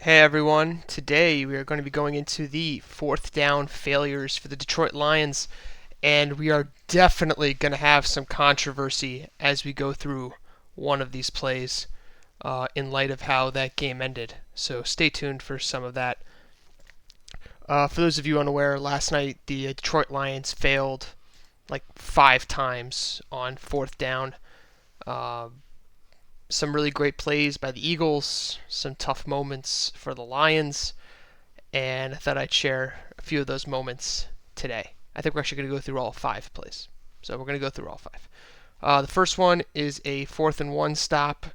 Hey everyone, today we are going to be going into the fourth down failures for the Detroit Lions, and we are definitely going to have some controversy as we go through one of these plays in light of how that game ended. So stay tuned for some of that. For those of you unaware, last night the Detroit Lions failed like 5 times on fourth down. Uh, some really great plays by the Eagles, some tough moments for the Lions, and I thought I'd share a few of those moments today. I think we're actually going to go through all 5 plays. So we're going to go through all 5. The first one is a 4th-and-1 stop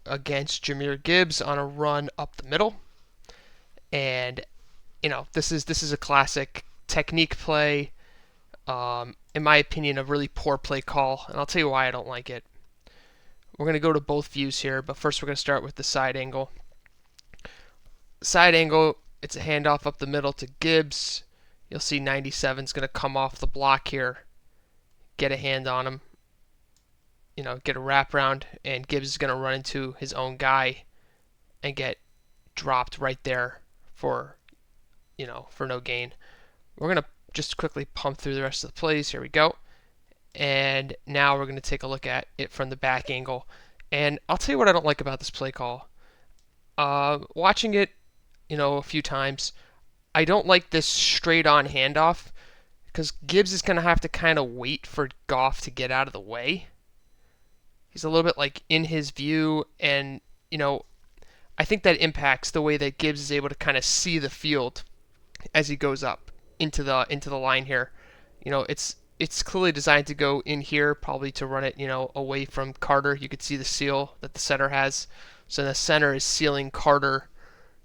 against Jahmyr Gibbs on a run up the middle. And, this is a classic technique play. In my opinion, a really poor play call, and I'll tell you why I don't like it. We're going to go to both views here, but first we're going to start with the side angle. Side angle, it's a handoff up the middle to Gibbs. You'll see 97 is going to come off the block here, get a hand on him, get a wraparound, and Gibbs is going to run into his own guy and get dropped right there for no gain. We're going to just quickly pump through the rest of the plays. Here we go. And now we're going to take a look at it from the back angle. And I'll tell you what I don't like about this play call. Watching it, a few times, I don't like this straight-on handoff because Gibbs is going to have to kind of wait for Goff to get out of the way. He's a little bit like in his view, and I think that impacts the way that Gibbs is able to kind of see the field as he goes up into the line here. It's clearly designed to go in here, probably to run it, away from Carter. You could see the seal that the center has. So the center is sealing Carter,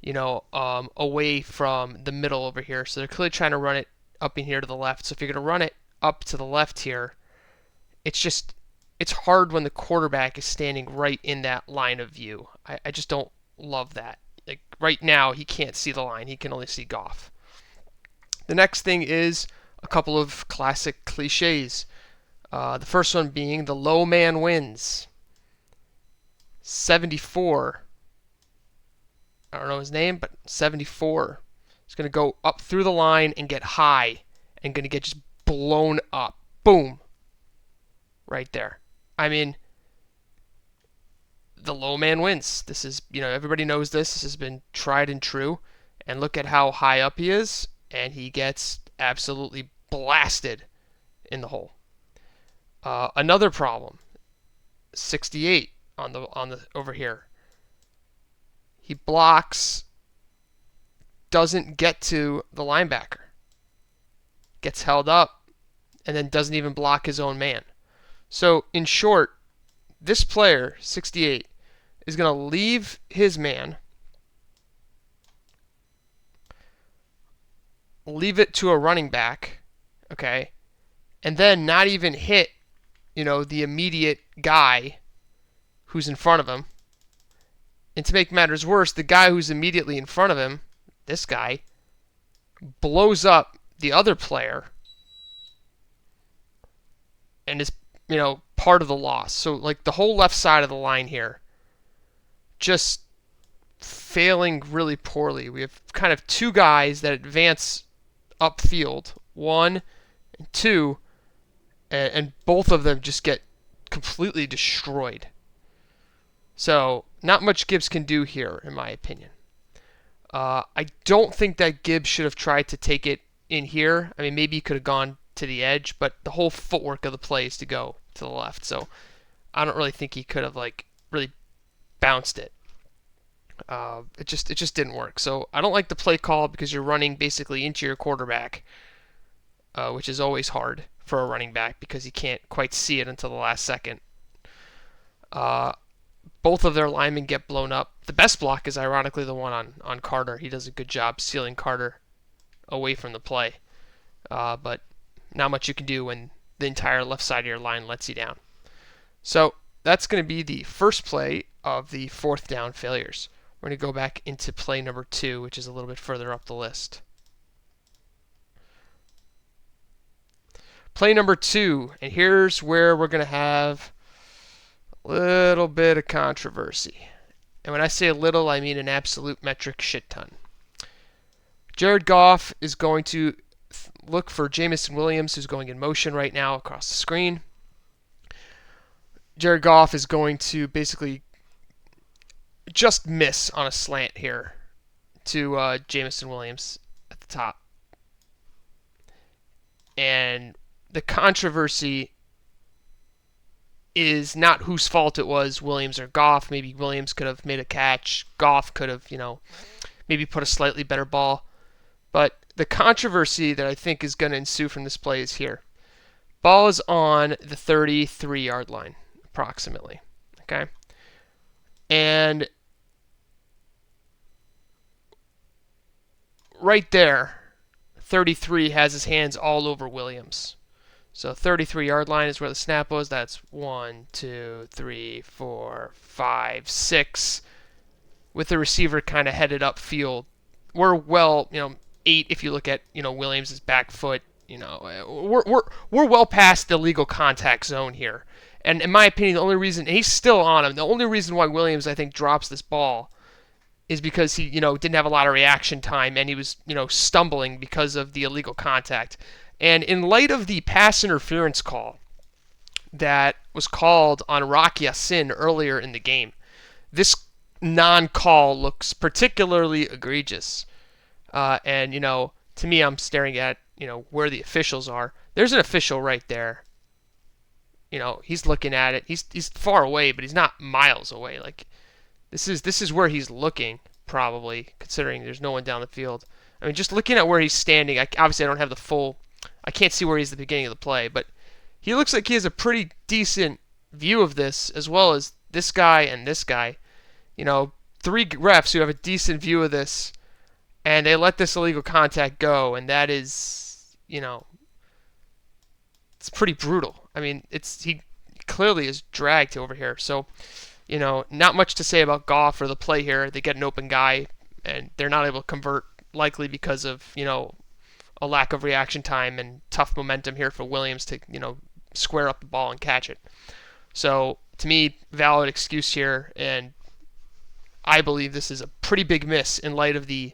away from the middle over here. So they're clearly trying to run it up in here to the left. So if you're going to run it up to the left here, it's hard when the quarterback is standing right in that line of view. I just don't love that. Like right now, he can't see the line. He can only see Goff. The next thing is a couple of classic cliches. The first one being the low man wins. 74. I don't know his name, but 74 is going to go up through the line and get high and going to get just blown up. Boom. Right there. I mean, the low man wins. This is, everybody knows this. This has been tried and true. And look at how high up he is, and he gets absolutely blasted in the hole. Another problem, 68 on the over here. He blocks, doesn't get to the linebacker, gets held up, and then doesn't even block his own man. So in short, this player, 68, is going to leave his man, leave it to a running back, okay, and then not even hit, the immediate guy who's in front of him. And to make matters worse, the guy who's immediately in front of him, this guy, blows up the other player and is, part of the loss. So, like, the whole left side of the line here just failing really poorly. We have kind of 2 guys that advance upfield, 1 and 2, and both of them just get completely destroyed. So, not much Gibbs can do here, in my opinion. I don't think that Gibbs should have tried to take it in here. I mean, maybe he could have gone to the edge, but the whole footwork of the play is to go to the left. So, I don't really think he could have, really bounced it. It just didn't work. So, I don't like the play call because you're running basically into your quarterback, which is always hard for a running back because you can't quite see it until the last second. Both of their linemen get blown up. The best block is ironically the one on Carter. He does a good job sealing Carter away from the play. But not much you can do when the entire left side of your line lets you down. So that's going to be the first play of the fourth down failures. We're going to go back into play number 2, which is a little bit further up the list. Play number 2, and here's where we're going to have a little bit of controversy. And when I say a little, I mean an absolute metric shit ton. Jared Goff is going to look for Jameson Williams, who's going in motion right now across the screen. Jared Goff is going to basically just miss on a slant here to Jameson Williams at the top. And the controversy is not whose fault it was, Williams or Goff. Maybe Williams could have made a catch. Goff could have, maybe put a slightly better ball. But the controversy that I think is going to ensue from this play is here. Ball is on the 33-yard line, approximately. Okay? And right there, 33 has his hands all over Williams. So 33-yard line is where the snap was. That's 1, 2, 3, 4, 5, 6. With the receiver kind of headed upfield. We're 8 if you look at, Williams' back foot. We're well past the legal contact zone here. And in my opinion, the only reason he's still on him, the only reason why Williams, I think, drops this ball is because he, didn't have a lot of reaction time and he was, stumbling because of the illegal contact. And in light of the pass interference call that was called on Rock Ya-Sin earlier in the game, this non-call looks particularly egregious. And, to me, I'm staring at, where the officials are. There's an official right there. He's looking at it. He's far away, but he's not miles away. Like, this is where he's looking, probably, considering there's no one down the field. I mean, just looking at where he's standing, obviously I don't have the full... I can't see where he's at the beginning of the play, but he looks like he has a pretty decent view of this, as well as this guy and this guy. 3 refs who have a decent view of this, and they let this illegal contact go, and that is, it's pretty brutal. I mean, he clearly is dragged over here. So, not much to say about Goff or the play here. They get an open guy, and they're not able to convert, likely because of, a lack of reaction time and tough momentum here for Williams to, square up the ball and catch it. So, to me, valid excuse here, and I believe this is a pretty big miss in light of the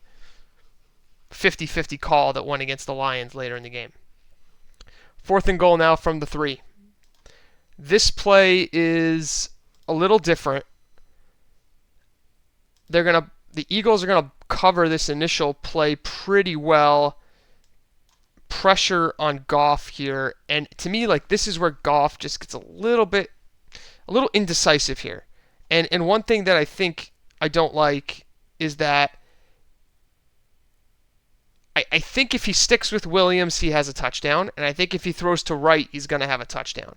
50-50 call that went against the Lions later in the game. 4th and goal now from the 3. This play is a little different. The Eagles are gonna cover this initial play pretty well. Pressure on Goff here, and to me, this is where Goff just gets a little indecisive here. And one thing that I think I don't like is that I think if he sticks with Williams, he has a touchdown, and I think if he throws to right, he's gonna have a touchdown.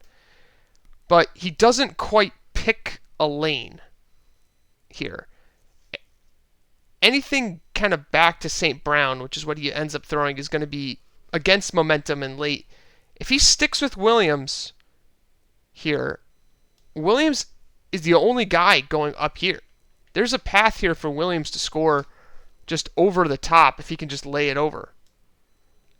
But he doesn't quite pick a lane here. Anything kind of back to St. Brown, which is what he ends up throwing, is going to be against momentum and late. If he sticks with Williams here, Williams is the only guy going up here. There's a path here for Williams to score just over the top if he can just lay it over.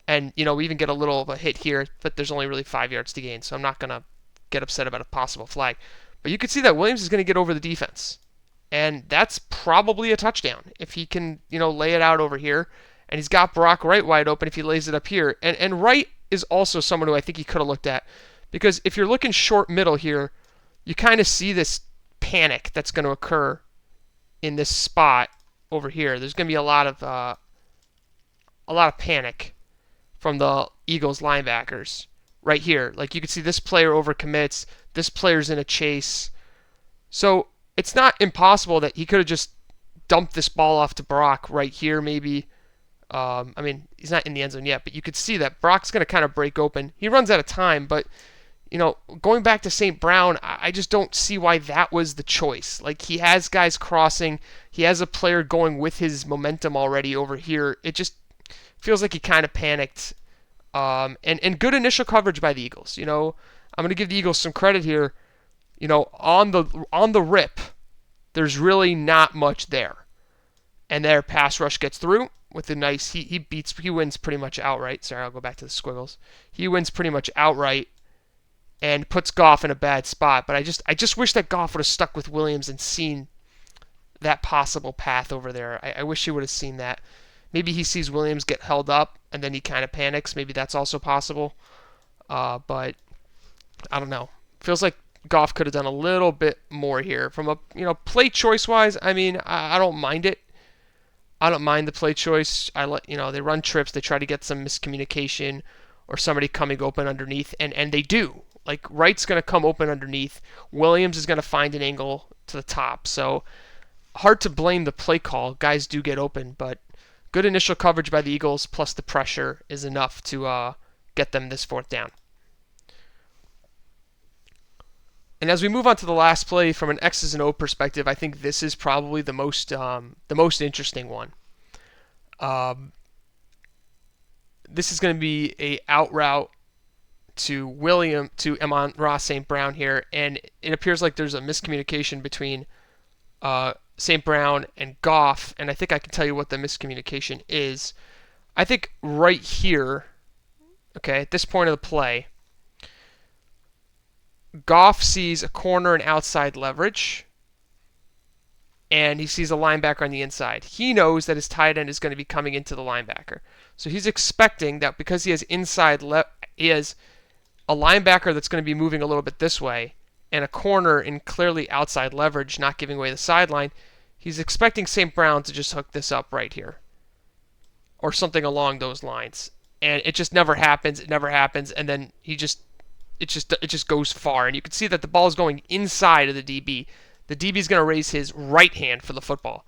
And, we even get a little of a hit here, but there's only really 5 yards to gain, so I'm not going to get upset about a possible flag. But you can see that Williams is going to get over the defense. And that's probably a touchdown if he can, lay it out over here. And he's got Brock Wright wide open if he lays it up here. And Wright is also someone who I think he could have looked at. Because if you're looking short middle here, you kind of see this panic that's going to occur in this spot over here. There's going to be a lot of panic from the Eagles linebackers right here. Like you can see this player overcommits. This player's in a chase. So it's not impossible that he could have just dumped this ball off to Brock right here maybe. He's not in the end zone yet, but you could see that Brock's going to kind of break open. He runs out of time, but, going back to St. Brown, I just don't see why that was the choice. Like, he has guys crossing. He has a player going with his momentum already over here. It just feels like he kind of panicked. And good initial coverage by the Eagles. I'm going to give the Eagles some credit here. On the rip, there's really not much there. And their pass rush gets through with a nice, he wins pretty much outright. Sorry, I'll go back to the squiggles. He wins pretty much outright and puts Goff in a bad spot. But I just wish that Goff would have stuck with Williams and seen that possible path over there. I wish he would have seen that. Maybe he sees Williams get held up and then he kind of panics. Maybe that's also possible. But I don't know. Feels like Goff could have done a little bit more here. From a play choice wise, I mean, I don't mind it. I don't mind the play choice. They run trips, they try to get some miscommunication or somebody coming open underneath, and they do. Like Wright's going to come open underneath. Williams is going to find an angle to the top. So hard to blame the play call. Guys do get open, but good initial coverage by the Eagles plus the pressure is enough to get them this fourth down. And as we move on to the last play from an X's and O perspective, I think this is probably the most interesting one. This is going to be a out route to Amon-Ra St. Brown here, and it appears like there's a miscommunication between St. Brown and Goff, and I think I can tell you what the miscommunication is. I think right here, okay, at this point of the play, Goff sees a corner and outside leverage, and he sees a linebacker on the inside. He knows that his tight end is going to be coming into the linebacker. So he's expecting that because he has he has a linebacker that's going to be moving a little bit this way, and a corner in clearly outside leverage, not giving away the sideline, he's expecting St. Brown to just hook this up right here, or something along those lines. And it just never happens. It never happens, and then it just goes far, and you can see that the ball is going inside of the DB. The DB is going to raise his right hand for the football.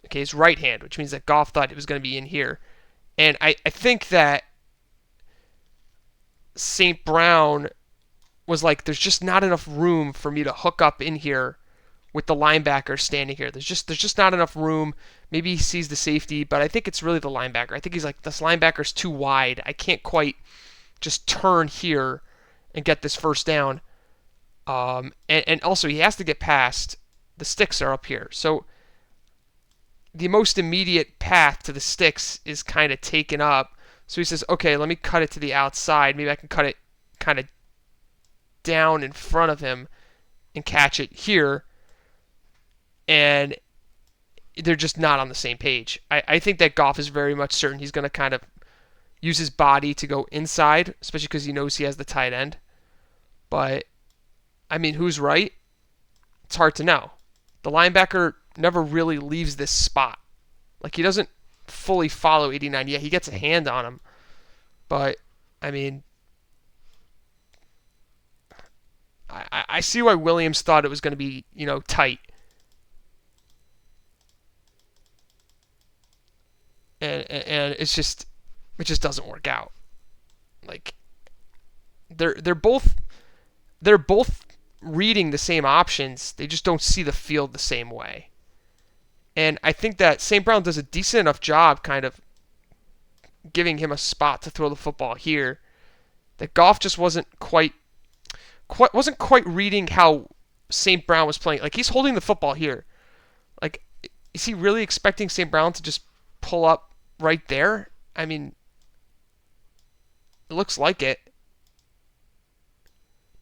Okay, his right hand, which means that Goff thought it was going to be in here. And I think that St. Brown was like, there's just not enough room for me to hook up in here with the linebacker standing here. There's just not enough room. Maybe he sees the safety, but I think it's really the linebacker. I think he's like, this linebacker's too wide. I can't quite just turn here and get this first down. And also he has to get past, the sticks are up here. So the most immediate path to the sticks is kind of taken up. So he says, okay, let me cut it to the outside. Maybe I can cut it kind of down in front of him and catch it here. And they're just not on the same page. I think that Goff is very much certain he's going to kind of use his body to go inside, especially because he knows he has the tight end. But, I mean, who's right? It's hard to know. The linebacker never really leaves this spot. Like, he doesn't fully follow 89. Yeah, he gets a hand on him. But, I mean, I see why Williams thought it was going to be, tight. And it just doesn't work out. Like, they're both reading the same options. They just don't see the field the same way. And I think that St. Brown does a decent enough job kind of giving him a spot to throw the football here, that Goff just wasn't quite reading how St. Brown was playing. Like, he's holding the football here. Like, is he really expecting St. Brown to just pull up right there? I mean, it looks like it.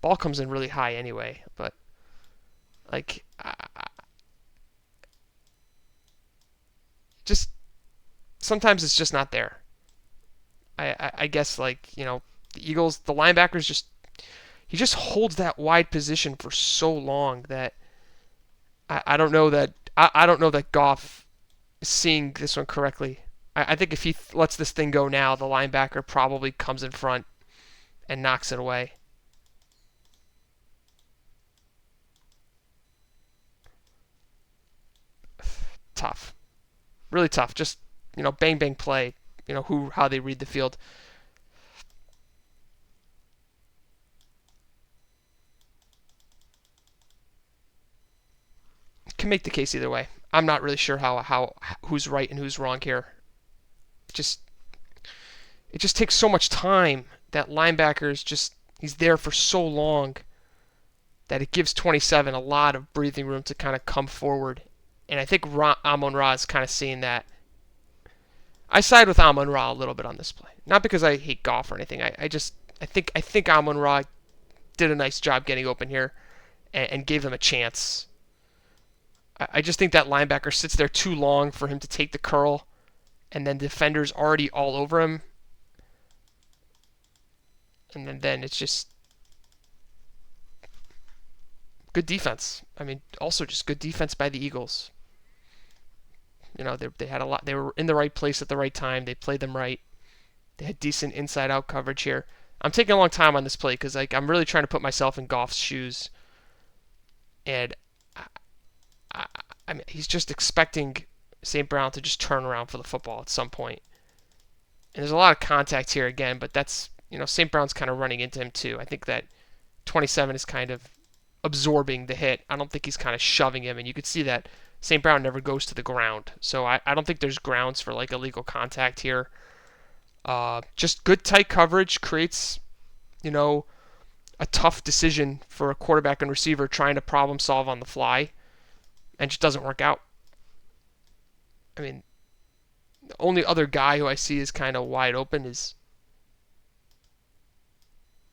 Ball comes in really high anyway, but like, just sometimes it's just not there. I guess, like, the Eagles, the linebackers he just holds that wide position for so long that I don't know that Goff is seeing this one correctly. I think if he lets this thing go now, the linebacker probably comes in front and knocks it away. Tough. Really tough. Just, bang bang play. How they read the field. Can make the case either way. I'm not really sure how who's right and who's wrong here. It just takes so much time. That linebacker he's there for so long that it gives 27 a lot of breathing room to kind of come forward. And I think Amon-Ra is kind of seeing that. I side with Amon-Ra a little bit on this play. Not because I hate Goff or anything. I think Amon-Ra did a nice job getting open here and gave them a chance. I just think that linebacker sits there too long for him to take the curl, and then defenders already all over him, and then it's just good defense. I mean, also just good defense by the Eagles. They had a lot. They were in the right place at the right time. They played them right. They had decent inside-out coverage here. I'm taking a long time on this play because I'm really trying to put myself in Goff's shoes, and I, I mean he's just expecting St. Brown to just turn around for the football at some point. And there's a lot of contact here again, but that's St. Brown's kind of running into him too. I think that 27 is kind of absorbing the hit. I don't think he's kind of shoving him, and you could see that St. Brown never goes to the ground. So I don't think there's grounds for like illegal contact here. Just good tight coverage creates, a tough decision for a quarterback and receiver trying to problem solve on the fly, and just doesn't work out. I mean, the only other guy who I see is kind of wide open is,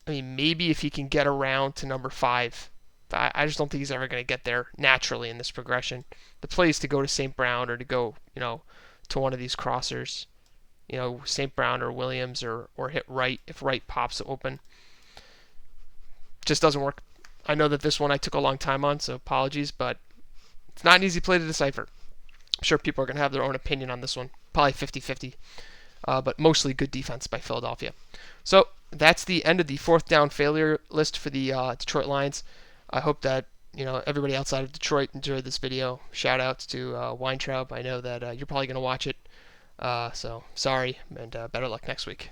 maybe if he can get around to number 5. I just don't think he's ever going to get there naturally in this progression. The play is to go to St. Brown or to go, to one of these crossers. St. Brown or Williams or hit right if right pops open. Just doesn't work. I know that this one I took a long time on, so apologies, but it's not an easy play to decipher. I'm sure people are going to have their own opinion on this one. Probably 50-50. But mostly good defense by Philadelphia. So that's the end of the fourth down failure list for the Detroit Lions. I hope that everybody outside of Detroit enjoyed this video. Shout outs to Weintraub. I know that you're probably going to watch it. So sorry, and better luck next week.